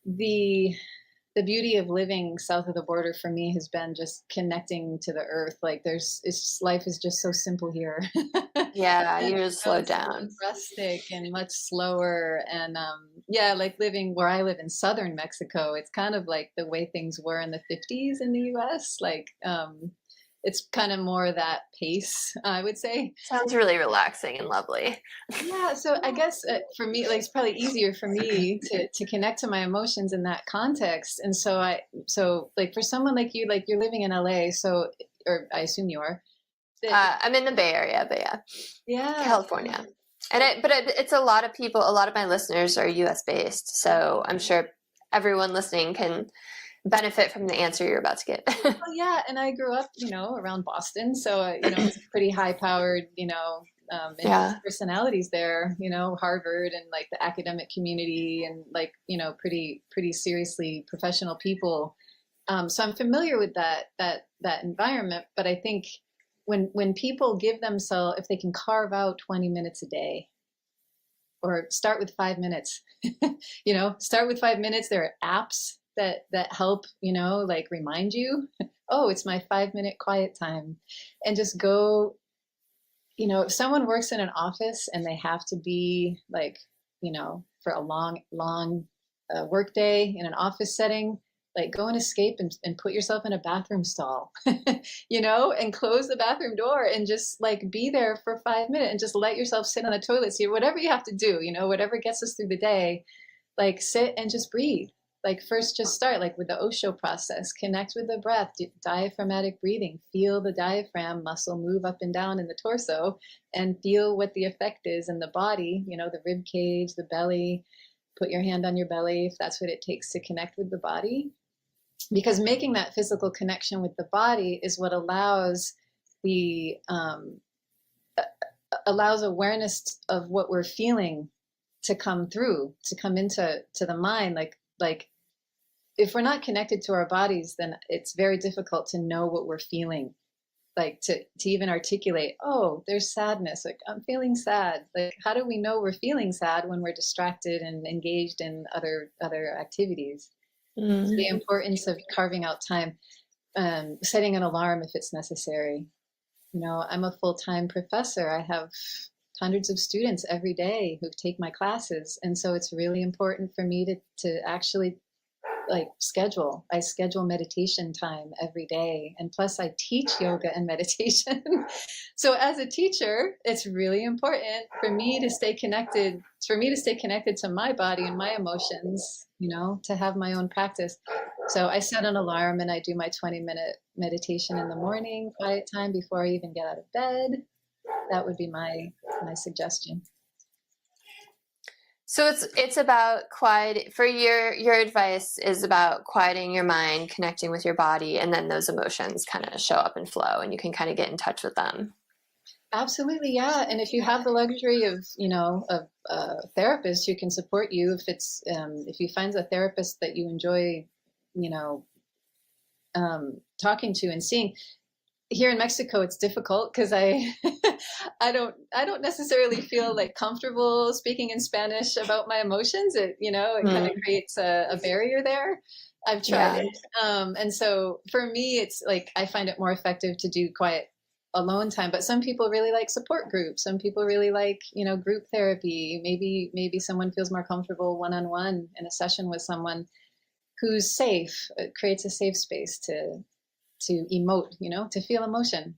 the beauty of living south of the border for me has been just connecting to the earth. Like life is just so simple here. Yeah, And you just slow so down. rustic and much slower. And yeah, like living where I live in southern Mexico, it's kind of like the way things were in the 50s in the US. Like it's kind of more that pace, I would say. Sounds really relaxing and lovely. Yeah, so I guess for me, like it's probably easier for me to connect to my emotions in that context. And so like for someone like you, like you're living in LA, so, or I assume you are. I'm in the Bay Area, but Yeah. California. And it's a lot of people, a lot of my listeners are US based. So I'm sure everyone listening can benefit from the answer you're about to get. Well, yeah, and I grew up, around Boston, so it's pretty high-powered, personalities there, Harvard and like the academic community, and like pretty seriously professional people. So I'm familiar with that environment. But I think when people give themselves, if they can carve out 20 minutes a day, or start with 5 minutes, start with 5 minutes. There are apps that help, like remind you, oh, it's my 5-minute quiet time, and just go. If someone works in an office and they have to be like, for a long work day in an office setting, like go and escape and put yourself in a bathroom stall, and close the bathroom door and just like be there for 5 minutes and just let yourself sit on the toilet seat, whatever you have to do, whatever gets us through the day, like sit and just breathe. Like first just start like with the Osho process, connect with the breath, diaphragmatic breathing, feel the diaphragm muscle move up and down in the torso, and feel what the effect is in the body, the rib cage, the belly. Put your hand on your belly if that's what it takes to connect with the body. Because making that physical connection with the body is what allows awareness of what we're feeling to come through, to come into the mind. Like if we're not connected to our bodies, then it's very difficult to know what we're feeling, like to even articulate, oh, there's sadness, like I'm feeling sad. Like how do we know we're feeling sad when we're distracted and engaged in other activities? Mm-hmm. So the importance of carving out time, setting an alarm if it's necessary. I'm a full-time professor. I have hundreds of students every day who take my classes, and so it's really important for me to actually like I schedule meditation time every day, and plus I teach yoga and meditation. So as a teacher, it's really important for me to stay connected to my body and my emotions, to have my own practice. So I set an alarm and I do my 20-minute meditation in the morning, quiet time before I even get out of bed. That would be my suggestion. So it's about quiet. For your advice is about quieting your mind, connecting with your body, and then those emotions kind of show up and flow, and you can kind of get in touch with them. Absolutely, yeah. And if you have the luxury of a therapist who can support you, if you find a therapist that you enjoy, talking to and seeing. Here in Mexico, it's difficult because I don't necessarily feel like comfortable speaking in Spanish about my emotions. It kind of creates a barrier there. I've tried it, and so for me, it's like I find it more effective to do quiet alone time. But some people really like support groups. Some people really like group therapy. Maybe someone feels more comfortable one-on-one in a session with someone who's safe. It creates a safe space to emote, to feel emotion.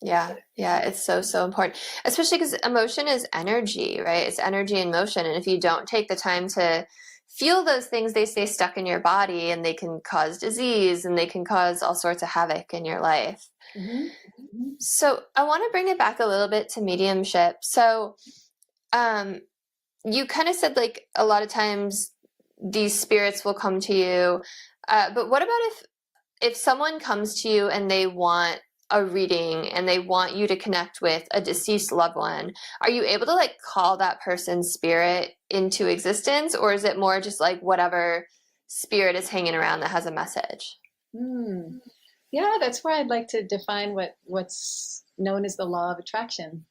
Yeah, it's so important, especially because emotion is energy, right? It's energy in motion, and if you don't take the time to feel those things, they stay stuck in your body, and they can cause disease, and they can cause all sorts of havoc in your life. Mm-hmm. Mm-hmm. So I want to bring it back a little bit to mediumship. So you kind of said like a lot of times these spirits will come to you, but what about if someone comes to you and they want a reading and they want you to connect with a deceased loved one, are you able to like call that person's spirit into existence, or is it more just like whatever spirit is hanging around that has a message? Yeah, that's where I'd like to define what's known as the law of attraction.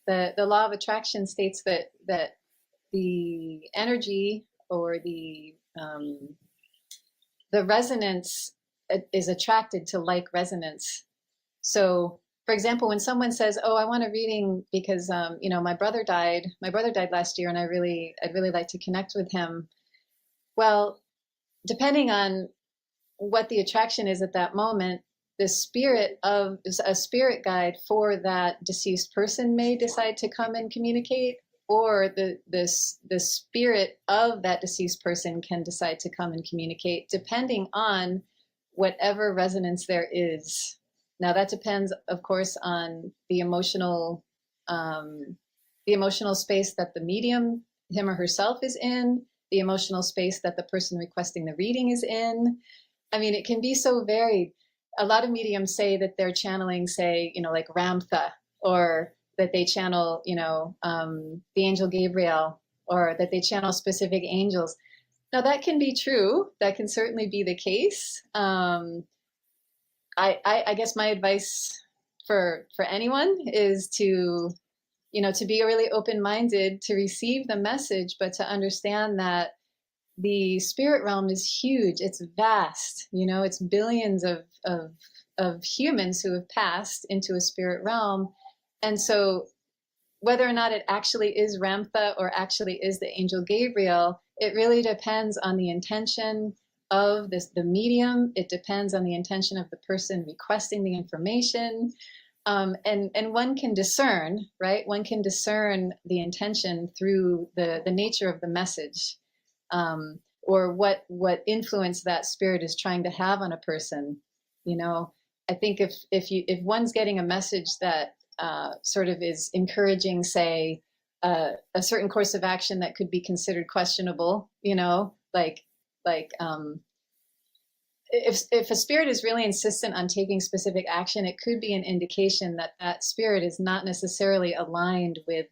The law of attraction states that the energy or the resonance is attracted to like resonance. So, for example, when someone says, "Oh, I want a reading because my brother died. My brother died last year, and I'd really like to connect with him." Well, depending on what the attraction is at that moment, the spirit of a spirit guide for that deceased person may decide to come and communicate, or the spirit of that deceased person can decide to come and communicate, depending on whatever resonance there is. Now that depends, of course, on the emotional space that the medium, him or herself, is in, the emotional space that the person requesting the reading is in. I mean, it can be so varied. A lot of mediums say that they're channeling, say, like Ramtha, or that they channel, the angel Gabriel, or that they channel specific angels. Now that can be true. That can certainly be the case. I guess my advice for anyone is to be really open-minded, to receive the message, but to understand that the spirit realm is huge. It's vast. It's billions of humans who have passed into a spirit realm. And so whether or not it actually is Ramtha or actually is the angel Gabriel, it really depends on the intention of the medium. It depends on the intention of the person requesting the information. And one can discern, right? One can discern the intention through the nature of the message, or what influence that spirit is trying to have on a person. I think if one's getting a message that sort of is encouraging, say, a certain course of action that could be considered questionable, like if a spirit is really insistent on taking specific action, it could be an indication that that spirit is not necessarily aligned with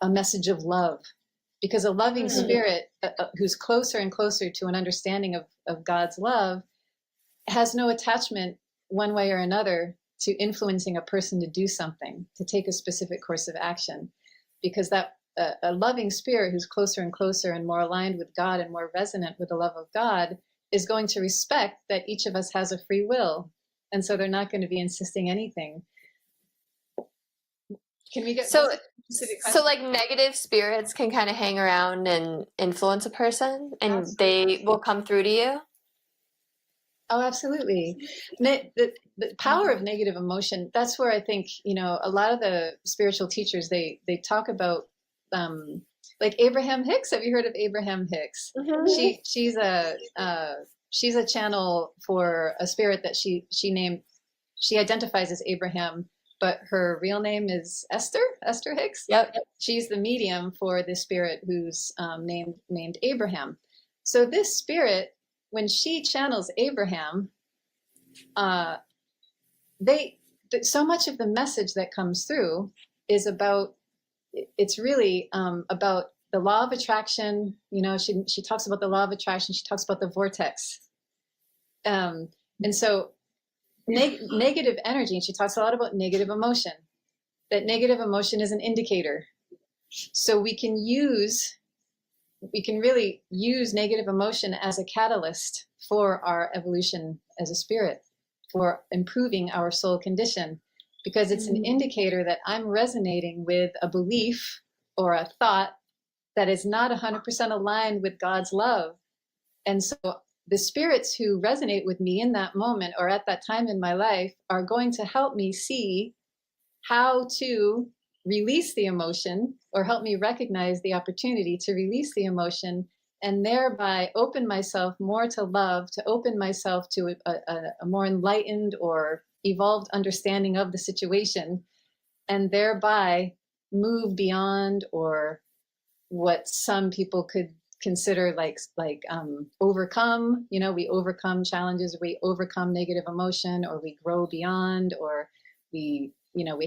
a message of love. Because a loving spirit who's closer and closer to an understanding of God's love has no attachment one way or another to influencing a person to do something, to take a specific course of action. Because that a loving spirit who's closer and closer and more aligned with God and more resonant with the love of God is going to respect that each of us has a free will. And so they're not going to be insisting anything. Can we get so like negative spirits can kind of hang around and influence a person, and Absolutely. They will come through to you? Oh, absolutely. The power of negative emotion, that's where I think, a lot of the spiritual teachers, they talk about, like Abraham Hicks. Have you heard of Abraham Hicks? Mm-hmm. She's a channel for a spirit that she identifies as Abraham, but her real name is Esther Hicks. Yep. She's the medium for this spirit who's named Abraham. So this spirit, when she channels Abraham, so much of the message that comes through is about, it's really about the law of attraction. She talks about the law of attraction. She talks about the vortex. And so negative energy, and she talks a lot about negative emotion, that negative emotion is an indicator. So we can really use negative emotion as a catalyst for our evolution as a spirit, for improving our soul condition, because it's an indicator that I'm resonating with a belief or a thought that is not 100% aligned with God's love. And so the spirits who resonate with me in that moment or at that time in my life are going to help me see how to release the emotion, or help me recognize the opportunity to release the emotion, and thereby open myself more to love, to open myself to a more enlightened or evolved understanding of the situation, and thereby move beyond, or what some people could consider overcome. We overcome challenges, we overcome negative emotion, or we grow beyond, or we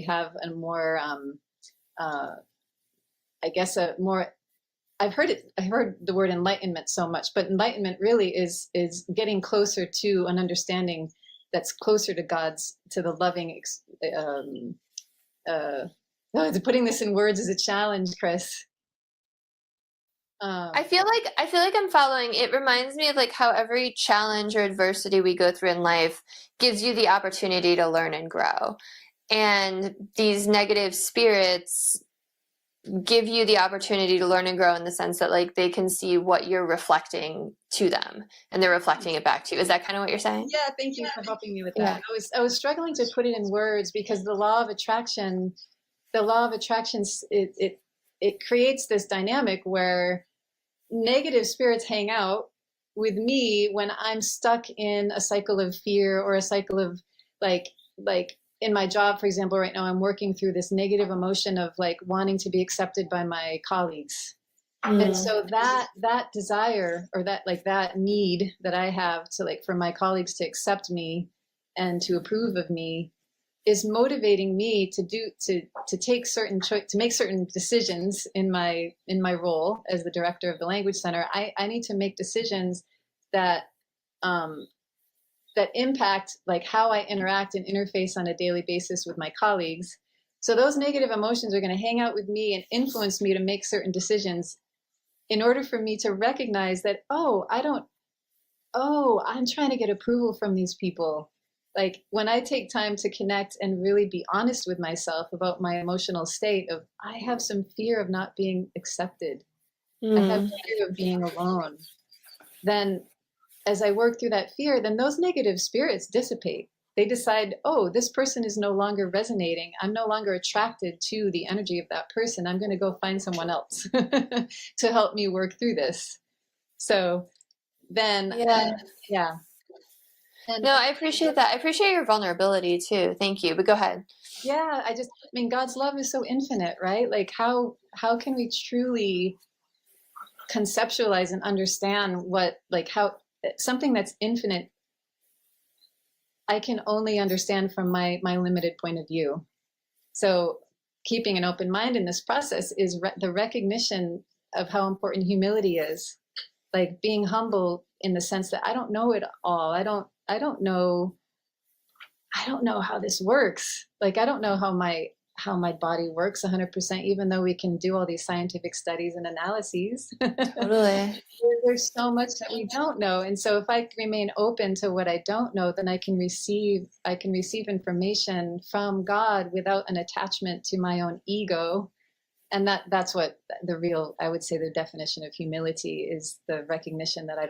have a more I guess a more I've heard the word enlightenment so much, but enlightenment really is getting closer to an understanding that's closer to to the loving. Putting this in words is a challenge, Chris. I feel like I'm following. It reminds me of like how every challenge or adversity we go through in life gives you the opportunity to learn and grow. And these negative spirits give you the opportunity to learn and grow in the sense that like they can see what you're reflecting to them and they're reflecting it back to you. Is that kind of what you're saying? Yeah, thank you for helping me with that. Yeah. I was struggling to put it in words because the law of attraction, it creates this dynamic where negative spirits hang out with me when I'm stuck in a cycle of fear or a cycle of like in my job, for example, right now, I'm working through this negative emotion of like wanting to be accepted by my colleagues. And so that desire or that need that I have to for my colleagues to accept me and to approve of me is motivating me to take to make certain decisions in my role as the director of the language center. I need to make decisions that that impact like how I interact and interface on a daily basis with my colleagues. So those negative emotions are going to hang out with me and influence me to make certain decisions in order for me to recognize that, I'm trying to get approval from these people. Like when I take time to connect and really be honest with myself about my emotional state of, I have some fear of not being accepted. I have fear of being alone. Then as I work through that fear, then those negative spirits dissipate. They decide, this person is no longer resonating. I'm no longer attracted to the energy of that person. I'm going to go find someone else to help me work through this. So then, yeah. And, no, I appreciate that. I appreciate your vulnerability too. Thank you. But go ahead. Yeah, God's love is so infinite, right? Like how can we truly conceptualize and understand how something that's infinite I can only understand from my limited point of view. So keeping an open mind in this process is the recognition of how important humility is. Like being humble in the sense that I don't know it all. I don't know how this works. Like I don't know how my body works 100%, even though we can do all these scientific studies and analyses. Totally. There's so much that we don't know. And so if I remain open to what I don't know, then I can receive information from God without an attachment to my own ego. And that's what I would say the definition of humility is, the recognition that I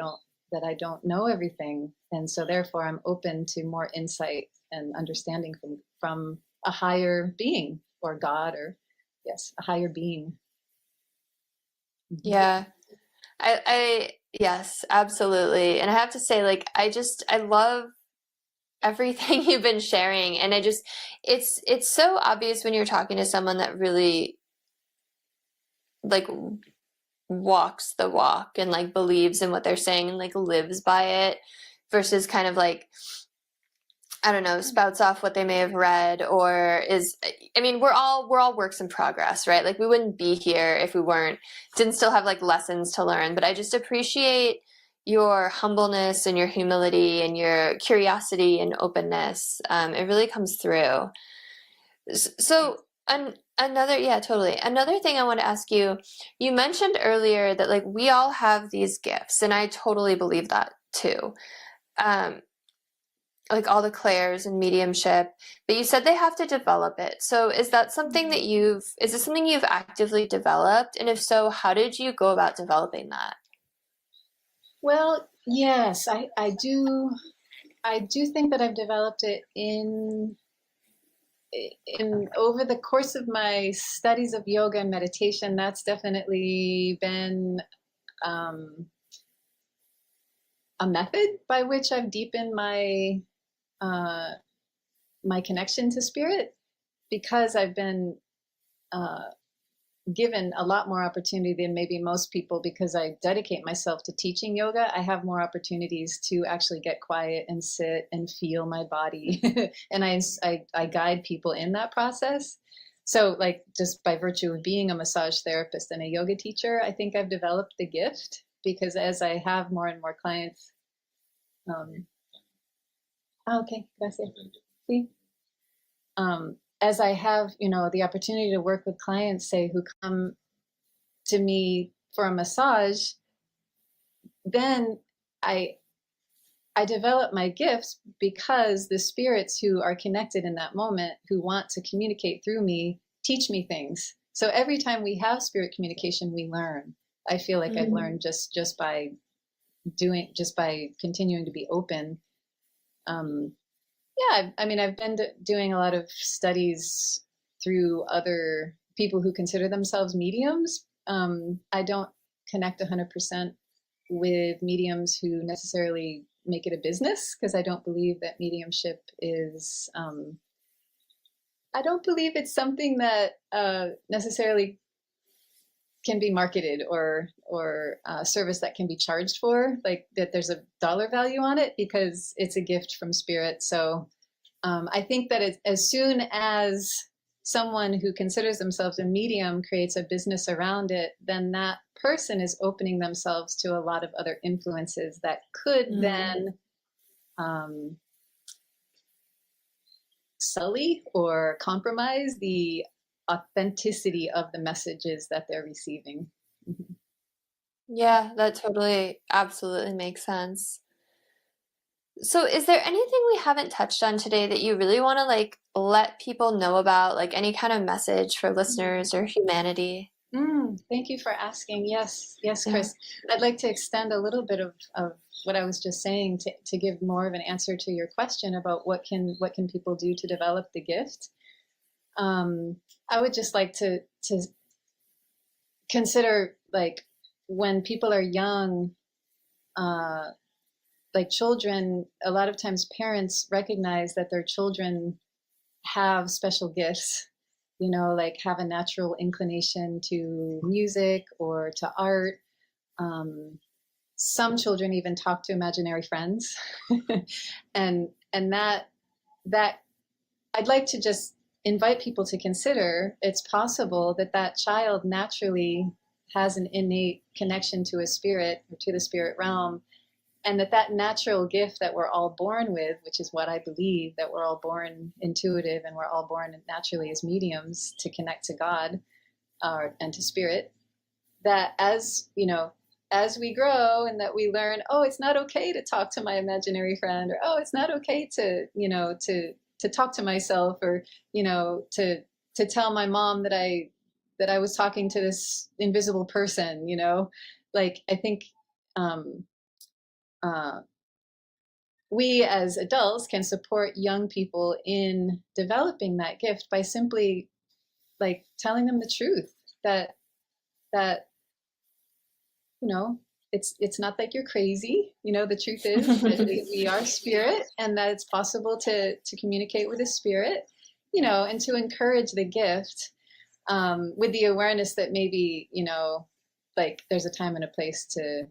don't know everything. And so therefore I'm open to more insight and understanding from a higher being, or God, or a higher being. Yeah. I yes, absolutely. And I have to say, like, I love everything you've been sharing. And it's so obvious when you're talking to someone that really like walks the walk and like believes in what they're saying and like lives by it, versus kind of like, I don't know, spouts off what they may have read, or we're all works in progress, right? Like we wouldn't be here if we didn't still have like lessons to learn. But I just appreciate your humbleness and your humility and your curiosity and openness. It really comes through. So another thing I want to ask you, you mentioned earlier that like we all have these gifts, and I totally believe that too. Like all the clairs and mediumship, but you said they have to develop it. So is this something you've actively developed? And if so, how did you go about developing that? Well, yes, I do think that I've developed it in over the course of my studies of yoga and meditation. That's definitely been a method by which I've deepened my connection to spirit, because I've been given a lot more opportunity than maybe most people, because I dedicate myself to teaching yoga. I have more opportunities to actually get quiet and sit and feel my body. And I guide people in that process. So like just by virtue of being a massage therapist and a yoga teacher, I think I've developed the gift, because as I have more and more clients, okay, gracias. Sí. As I have, the opportunity to work with clients, say, who come to me for a massage, then I develop my gifts, because the spirits who are connected in that moment, who want to communicate through me, teach me things. So every time we have spirit communication, we learn. I feel like I've learned just by continuing to be open. Yeah, I mean, I've been doing a lot of studies through other people who consider themselves mediums. I don't connect 100% with mediums who necessarily make it a business, because I don't believe that mediumship is, I don't believe it's something that necessarily can be marketed, or a service that can be charged for, like that there's a dollar value on it, because it's a gift from spirit. So I think that as soon as someone who considers themselves a medium creates a business around it, then that person is opening themselves to a lot of other influences that could then sully or compromise the authenticity of the messages that they're receiving. Yeah, that totally, absolutely makes sense. So is there anything we haven't touched on today that you really want to let people know about, like any kind of message for listeners or humanity? Thank you for asking. Yes, Chris. I'd like to extend a little bit of what I was just saying to give more of an answer to your question about what can people do to develop the gift. I would just like to consider, like, when people are young, like children, a lot of times parents recognize that their children have special gifts, like have a natural inclination to music or to art. Some children even talk to imaginary friends. and that I'd like to just invite people to consider it's possible that child naturally has an innate connection to a spirit, or to the spirit realm, and that natural gift that we're all born with, which is what I believe, that we're all born intuitive and we're all born naturally as mediums to connect to God and to spirit, that as we grow and that we learn, oh, it's not okay to talk to my imaginary friend, or oh, it's not okay to talk to myself, or to tell my mom that I was talking to this invisible person, like I think we as adults can support young people in developing that gift by simply like telling them the truth, that it's not that you're crazy. The truth is that we are spirit, and that it's possible to communicate with a spirit, and to encourage the gift, with the awareness that maybe, like there's a time and a place to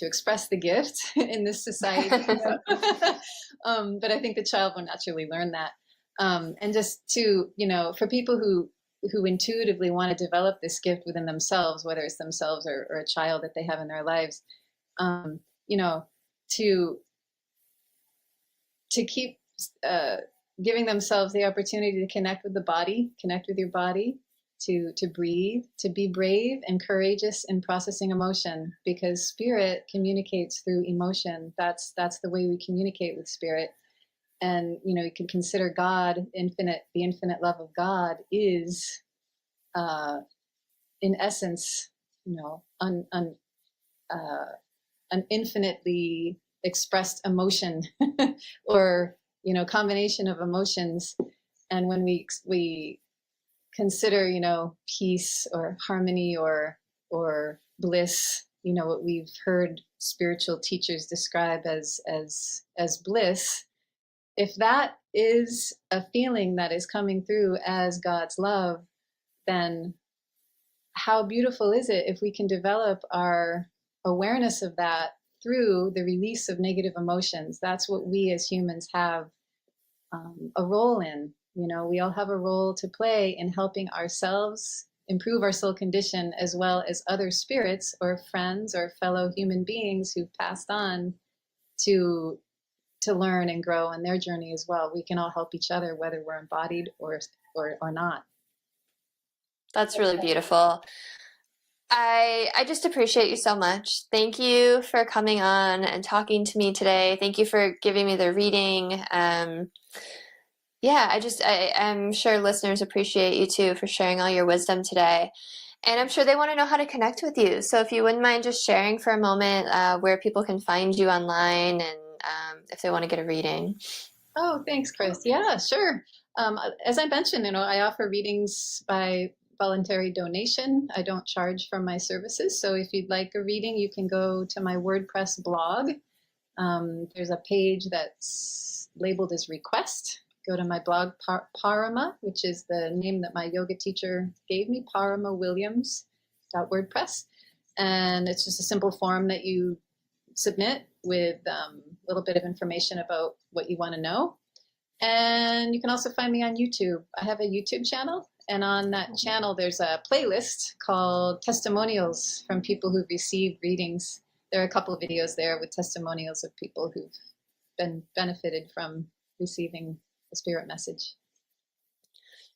express the gift in this society. But I think the child will naturally learn that. And just to, for people who intuitively want to develop this gift within themselves, whether it's themselves or a child that they have in their lives, to keep giving themselves the opportunity to connect with the body, connect with your body, to breathe, to be brave and courageous in processing emotion, because spirit communicates through emotion. That's the way we communicate with spirit. And you can consider God infinite. The infinite love of God is in essence an infinitely expressed emotion or combination of emotions. And when we consider peace or harmony or bliss, what we've heard spiritual teachers describe as bliss, if that is a feeling that is coming through as God's love, then how beautiful is it if we can develop our awareness of that through the release of negative emotions? That's what we as humans have a role in. You know, we all have a role to play in helping ourselves improve our soul condition, as well as other spirits or friends or fellow human beings who've passed on to learn and grow in their journey as well. We can all help each other, whether we're embodied or not. That's really beautiful. I just appreciate you so much. Thank you for coming on and talking to me today. Thank you for giving me the reading. Yeah, I'm sure listeners appreciate you too for sharing all your wisdom today. And I'm sure they want to know how to connect with you. So if you wouldn't mind just sharing for a moment where people can find you online and if they want to get a reading. Oh, thanks, Chris. Yeah, sure. As I mentioned, you know, I offer readings by voluntary donation. I don't charge for my services. So if you'd like a reading, you can go to my WordPress blog. There's a page that's labeled as request. Go to my blog, Parama, which is the name that my yoga teacher gave me, paramawilliams.wordpress. And it's just a simple form that you submit with a little bit of information about what you want to know. And you can also find me on YouTube. I have a YouTube channel, and on that channel there's a playlist called Testimonials from people who've received readings. There are a couple of videos there with testimonials of people who've been benefited from receiving the spirit message.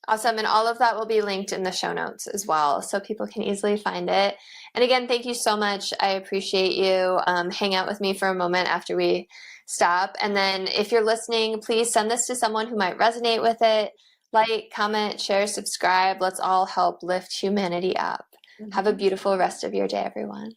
Awesome. And all of that will be linked in the show notes as well, so people can easily find it. And again, thank you so much. I appreciate you. Hang out with me for a moment after we stop. And then if you're listening, please send this to someone who might resonate with it. Like, comment, share, subscribe. Let's all help lift humanity up. Have a beautiful rest of your day, everyone.